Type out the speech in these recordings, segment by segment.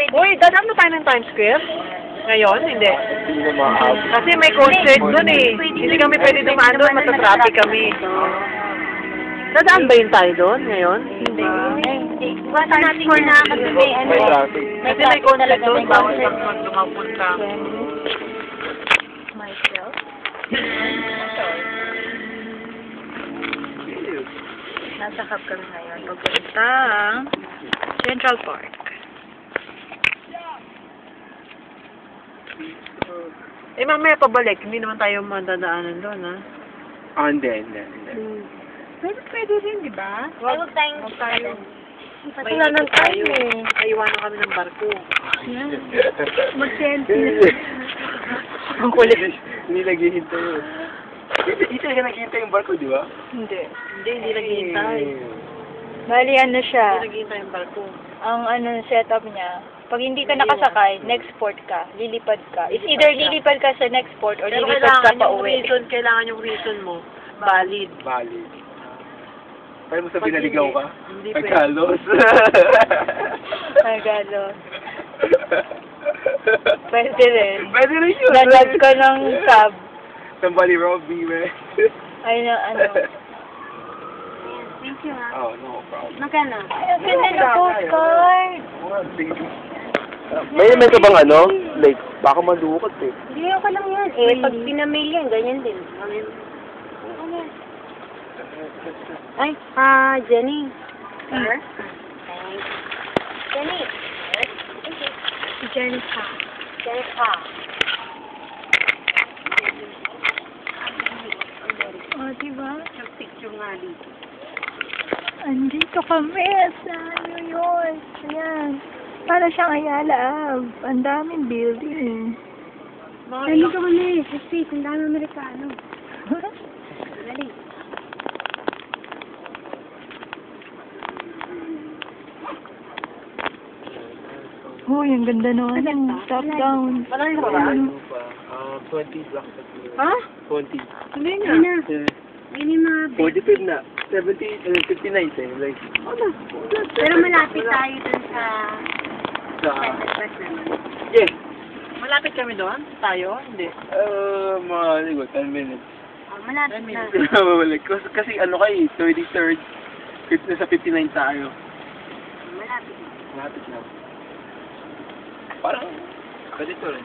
Uy, dadaan na tayo ng Times Square? Ngayon? Hindi. Hindi na maaab. Kasi may concert doon eh. Hindi kami pwede dumaan doon, matatraffic kami. Dadaan ba yun tayo doon ngayon? Hindi. Iwasan natin yun na kasi may ano. May traffic. Kasi may concert doon, bawal kang dumapunta. Myself. Nasa hub kami ngayon. Papuntang Central Park. Eh, mamaya pabalik. Hindi naman tayo madadaanan doon, ha? Ah, hindi. Pwede rin, di ba? Huwag tayo. Wala nang tayo eh. Naiwanan kami ng barko. Mag-selfie. Ang kulit. Hindi naghihintay yun. Hindi talaga naghihintay yung barko, di ba? Hindi. Hindi naghihintay. Bali, ano siya, Hindi naghihintay yung barko. ang ano setup niya, pag hindi ka nakasakay, next port ka, lilipad ka. It's either lilipad ka sa next port or Pero lilipad ka pa uwi. kailangan yung reason mo. Valid. Valid. Pwede mo sabihin na ligaw ka? Hindi Ay, pwede. Carlos. Regalo. Pwede rin. Pwede rin yun. Nanag ka ng sub. Somebody robbed me, man. Ay, na, ano. Thank you, ha. Oh, no problem. Magkano? Ay, ang ganda ng postcard. May ka bang ano? Like, baka malukot eh. Hindi, okay lang yan. Eh, pag pinamail yan, ganyan din. Ay, Jenny. Sir? Jenny. Si Jenica. Jennifer. O, diba? Picture nga dito. Andito kami sa New York. Ayan. Para siyang Ayala Ave. Ang daming building. Dali ka kami. Sa street, ang dami Amerikano. Dali. Uy, ang ganda naman. Top down. Malaki ka ba ba? 20 blocks. Ha? 20. Hindi Ayun na. na. Ayun yung mga 45 na. 70, 59 eh. Like, Pero malapit tayo dun sa... sa... Bus naman. Yeah. Malapit kami doon? Tayo? Hindi. Mga, ligo, 10 minutes. Oh, malapit na. Mabalik. Kasi ano kayo, 33rd. Nasa 59 tayo. Malapit na. Malapit na. Parang, pwede to rin.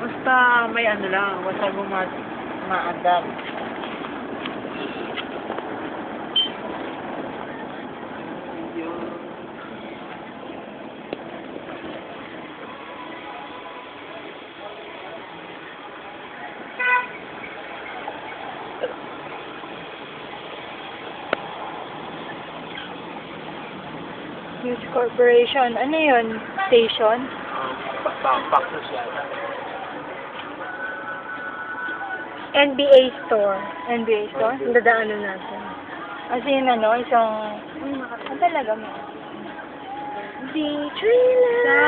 Basta may ano lang, basta mo ma-adapt. News Corporation. Ano yun? Station? Backpack na siya. NBA store. NBA store? Dadaanan natin. Kasi yun ano, isang... Ano talaga mo? Si Trilla.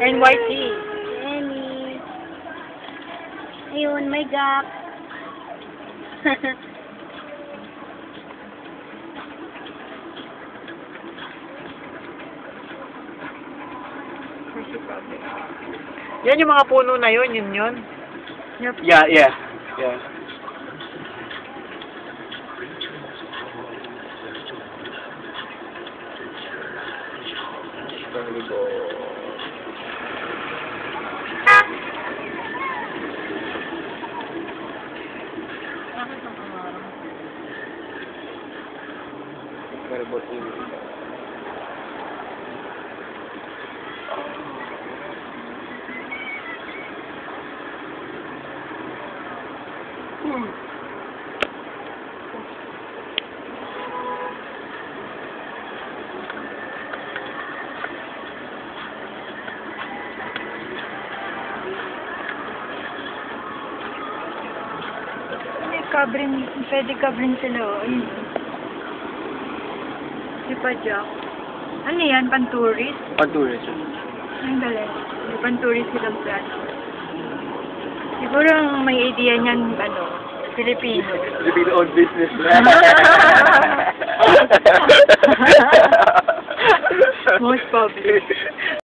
NYT. Jenny. Ayun, may gap. Yan yung mga puno na yun, yun. Yeah. Covering, pwede covering sila. Ayun. Di pa Jack. Ano yan? Pan-tourist? Pag-tourist. Ang galing. Di pan-tourist silang platform. Siguro ang may idea niyan, ano, Filipino. Filipino-owned business. Most public.